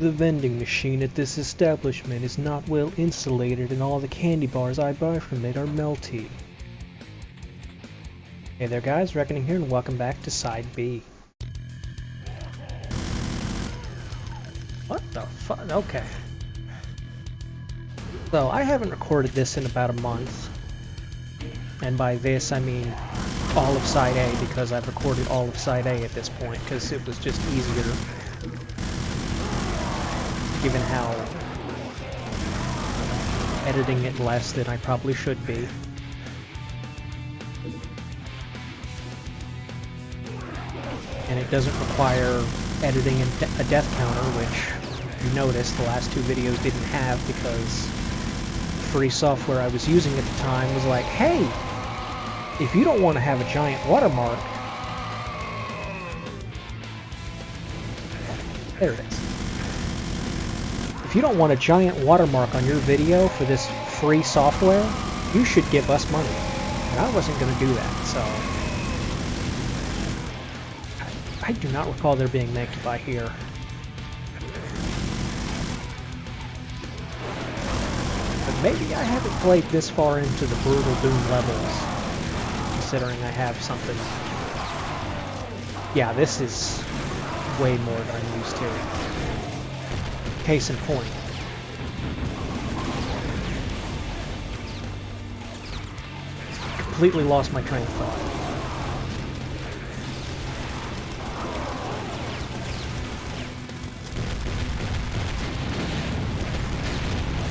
The vending machine at this establishment is not well insulated and all the candy bars I buy from it are melty. Hey there guys, Reckoning here and welcome back to Side B. What the fuck? Okay. So, I haven't recorded this in about a month. And by this I mean all of Side A, because I've recorded all of Side A at this point, because it was just easier. Given how editing it less than I probably should be. And it doesn't require editing a death counter, which you noticed the last two videos didn't have because free software I was using at the time was like, hey, if you don't want to have a giant watermark, there it is. If you don't want a giant watermark on your video for this free software, you should give us money. And I wasn't going to do that, so... I do not recall there being Mankify here. But maybe I haven't played this far into the Brutal Doom levels, considering I have something... Yeah, this is way more than I'm used to. Case in point. Completely lost my train of thought.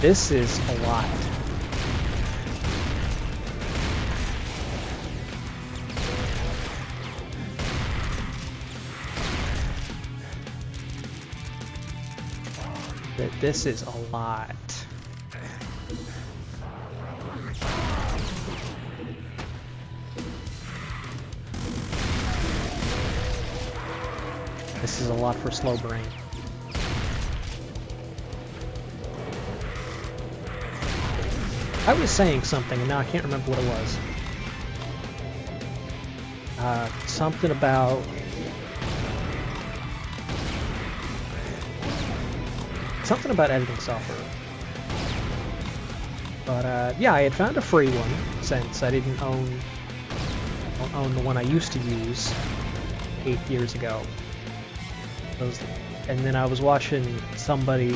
This is a lot. This is a lot. This is a lot for slow brain. I was saying something and now I can't remember what it was. Something about... Something about editing software. But yeah, I had found a free one since I don't own the one I used to use 8 years ago. And then I was watching somebody...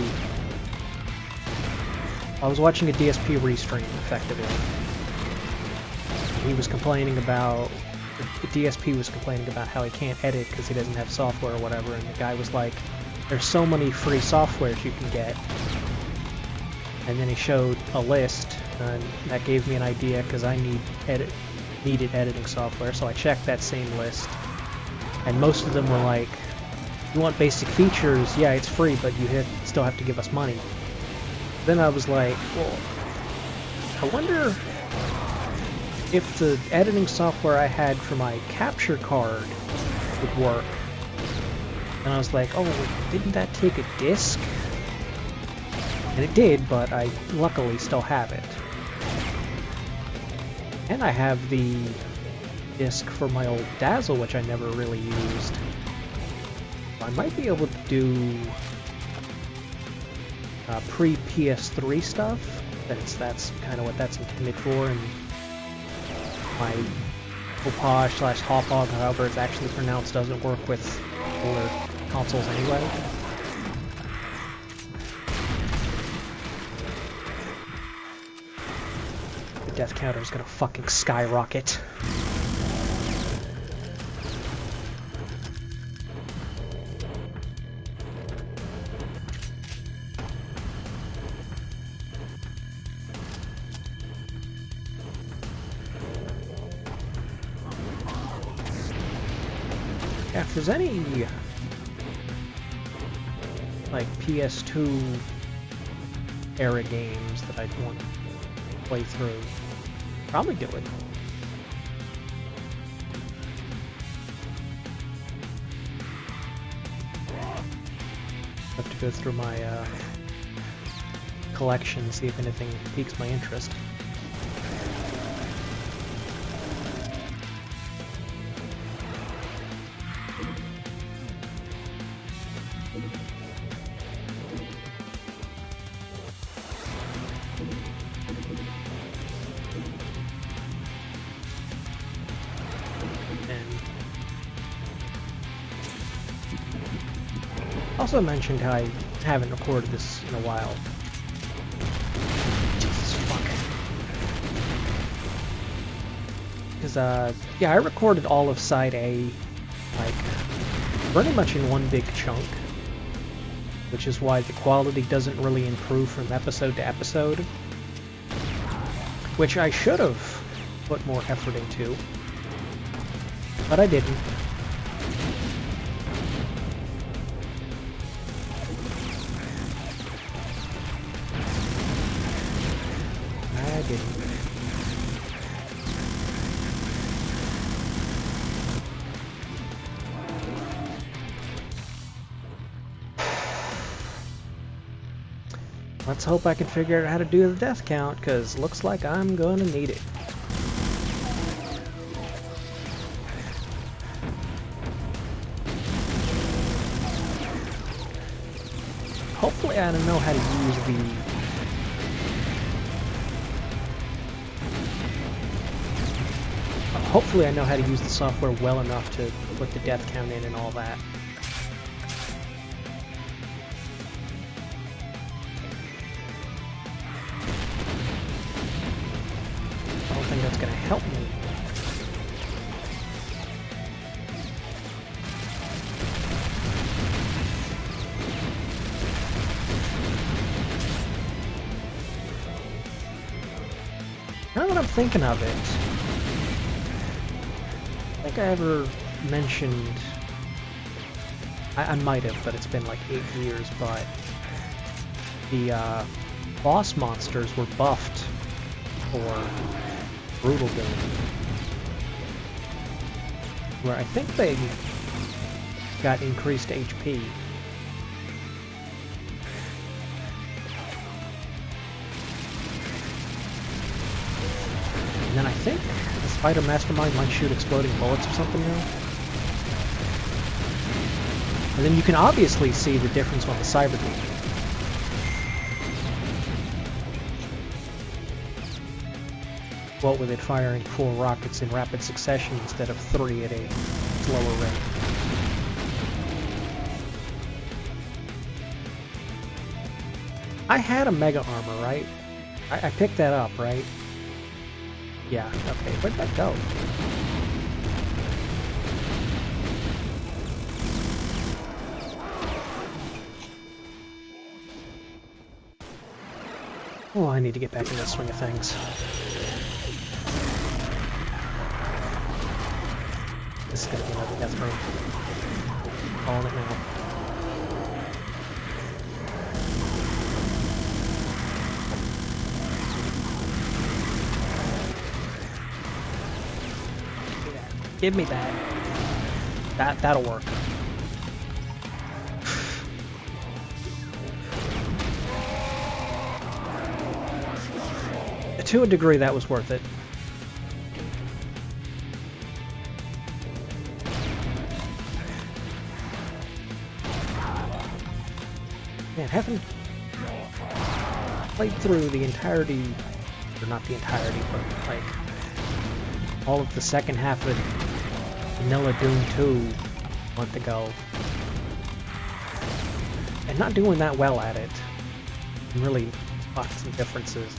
I was watching a DSP restream, effectively. He was complaining about... The DSP was complaining about how he can't edit because he doesn't have software or whatever, and the guy was like, there's so many free softwares you can get. And then he showed a list, and that gave me an idea because I needed editing software, so I checked that same list. And most of them were like, you want basic features, yeah, it's free, but you still have to give us money. Then I was like, well, I wonder if the editing software I had for my capture card would work. And I was like, oh, didn't that take a disc? And it did, but I luckily still have it. And I have the disc for my old Dazzle, which I never really used. I might be able to do pre-PS3 stuff, since that's kind of what that's intended for, and my Hopage/Hauppauge, however it's actually pronounced, doesn't work with older consoles anyway. The death counter is gonna fucking skyrocket. Yeah, if there's any like PS2 era games that I'd want to play through, probably do it. Have to go through my collection, see if anything piques my interest. Also mentioned how I haven't recorded this in a while. Jesus fuck. Because, yeah, I recorded all of Side A, like, pretty much in one big chunk. Which is why the quality doesn't really improve from episode to episode. Which I should have put more effort into. But I didn't. I didn't. Let's hope I can figure out how to do the death count, because looks like I'm gonna need it. Hopefully I don't know how to use the... Hopefully I know how to use the software well enough to put the death count in and all that. That's going to help me. Now that I'm thinking of it, I think I ever mentioned, I might have, but it's been like 8 years, but the boss monsters were buffed for Brutal Doom, where I think they got increased HP. And then I think the Spider Mastermind might shoot exploding bullets or something now. And then you can obviously see the difference on the Cyber Doom. What with it firing 4 rockets in rapid succession instead of 3 at a slower rate. I had a Mega Armor, right? I picked that up, right? Yeah, okay, where'd that go? Oh, I need to get back in the swing of things. This is gonna be another death room. Calling it now. Give me that. That'll work. To a degree, that was worth it. Man, haven't played through the entirety, or not the entirety, but like all of the second half of Vanilla Doom 2 a month ago, and not doing that well at it. I'm really spotting some differences.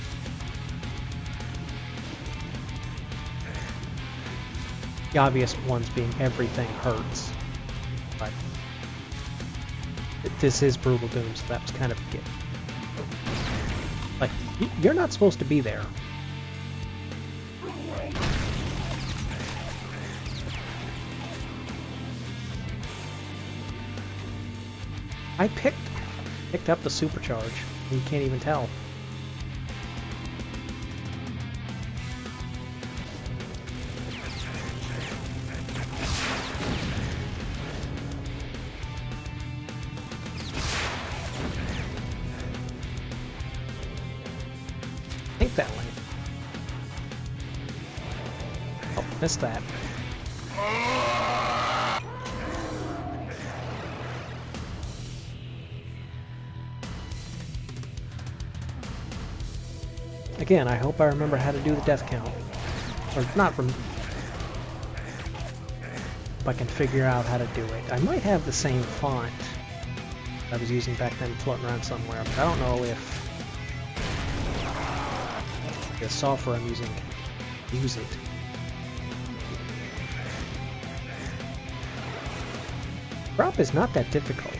The obvious ones being everything hurts, but this is Brutal Doom, so that was kind of a gift. Like, you're not supposed to be there. I picked up the supercharge. You can't even tell. I think that way. Oh, missed that. Again, I hope I remember how to do the death count. Or not if I can figure out how to do it. I might have the same font I was using back then floating around somewhere, but I don't know if the software I'm using can use it. Drop is not that difficult.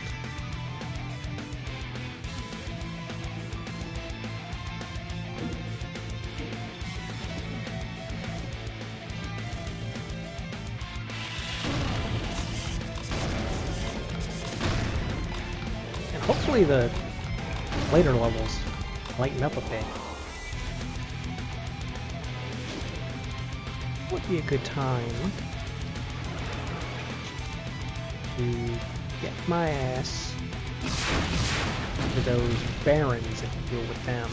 And hopefully the later levels lighten up a bit. Would be a good time to get my ass to those barons and deal with them.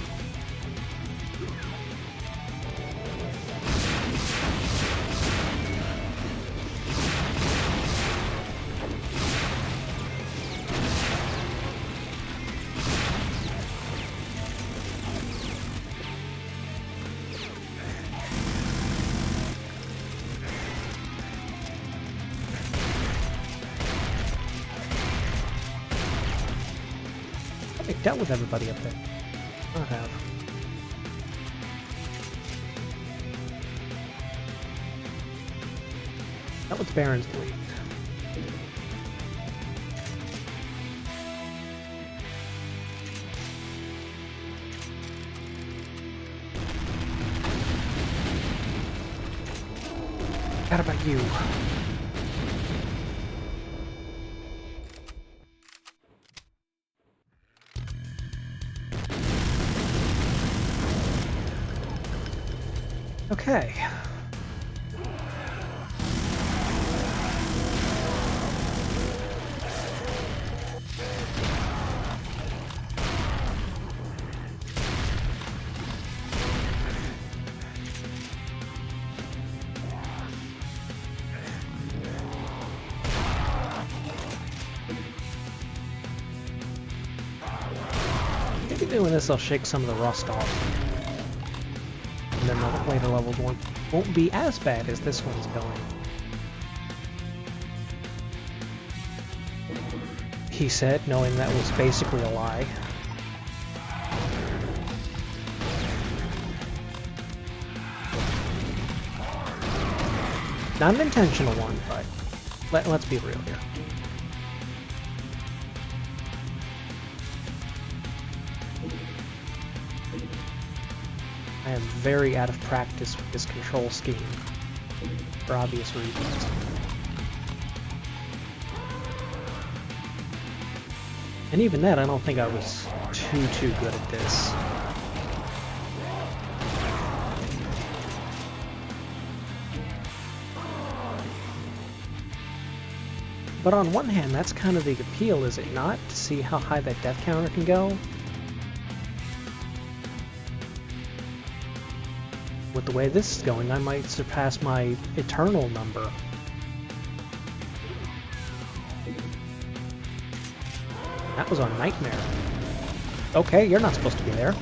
I dealt with everybody up there. I have. That was Baron's Bleed. What about you? Okay. Maybe doing this I'll shake some of the rust off. And then the later levels won't be as bad as this one's going. He said, knowing that was basically a lie. Not an intentional one, but let's be real here. I am very out of practice with this control scheme, for obvious reasons. And even that, I don't think I was too good at this. But on one hand, that's kind of the appeal, is it not? To see how high that death counter can go? With the way this is going, I might surpass my eternal number. That was on Nightmare. Okay, you're not supposed to be there.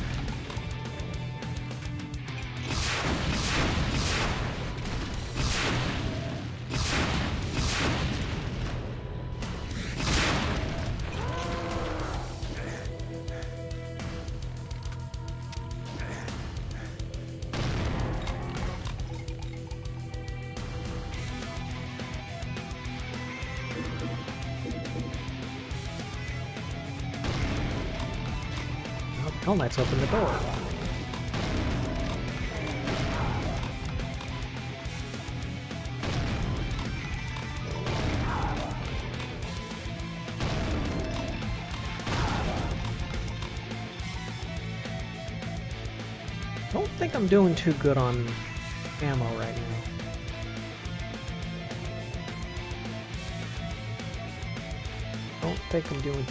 Hell Knight's open the door. Don't think I'm doing too good on ammo right now. Don't think I'm doing...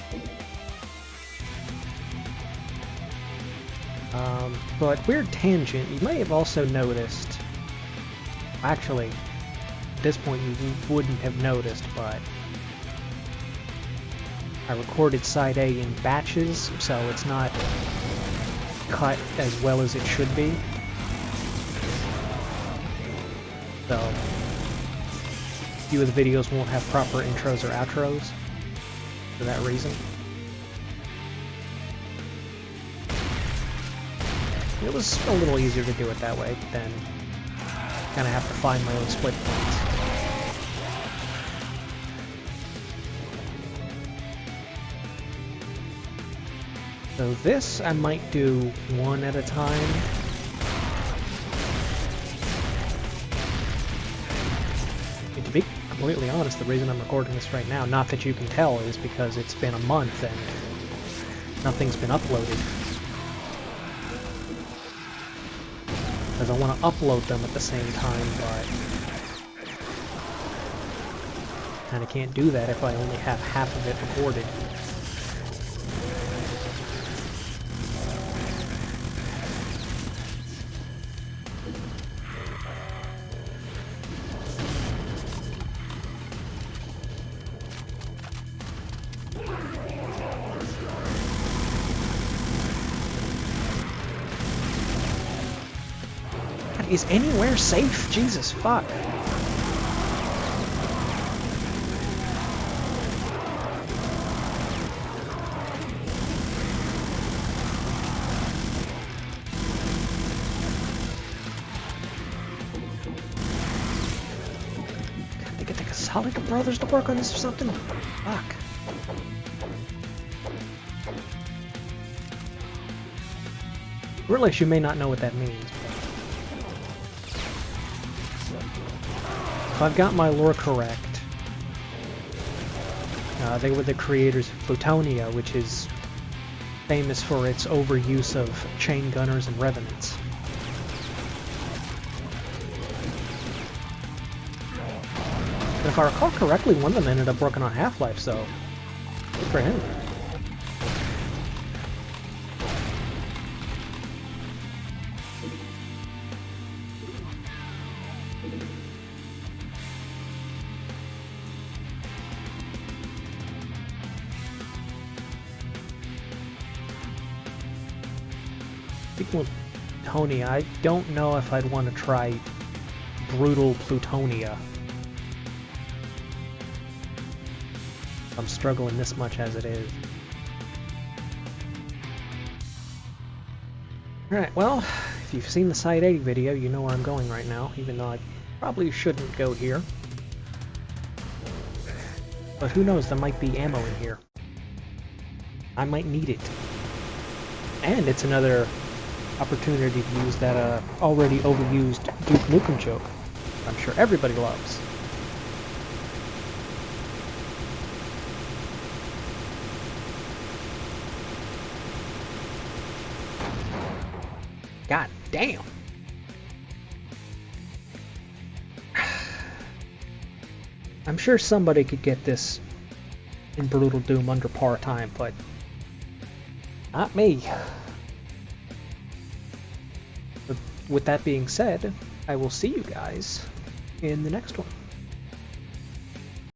but weird tangent, you may have also noticed, actually, at this point you wouldn't have noticed, but I recorded side A in batches, so it's not cut as well as it should be. So, a few of the videos won't have proper intros or outros for that reason. It was a little easier to do it that way, but then kind of have to find my own split points. So this I might do one at a time. And to be completely honest, the reason I'm recording this right now, not that you can tell, is because it's been a month and nothing's been uploaded. Because I want to upload them at the same time, but kind of can't do that if I only have half of it recorded. Is anywhere safe? Jesus, fuck. They get the Kasalik brothers to work on this or something? Fuck. Realize you may not know what that means. If I've got my lore correct, they were the creators of Plutonia, which is famous for its overuse of chain gunners and revenants. And if I recall correctly, one of them ended up working on Half-Life, so good for him. Speaking of Plutonia, I don't know if I'd want to try brutal Plutonia. I'm struggling this much as it is. Alright, well, if you've seen the Site 80 video, you know where I'm going right now, even though I probably shouldn't go here. But who knows, there might be ammo in here. I might need it. And it's another opportunity to use that already overused Duke Nukem joke I'm sure everybody loves. God damn. I'm sure somebody could get this in Brutal Doom under par time, but not me. But with that being said, I will see you guys in the next one.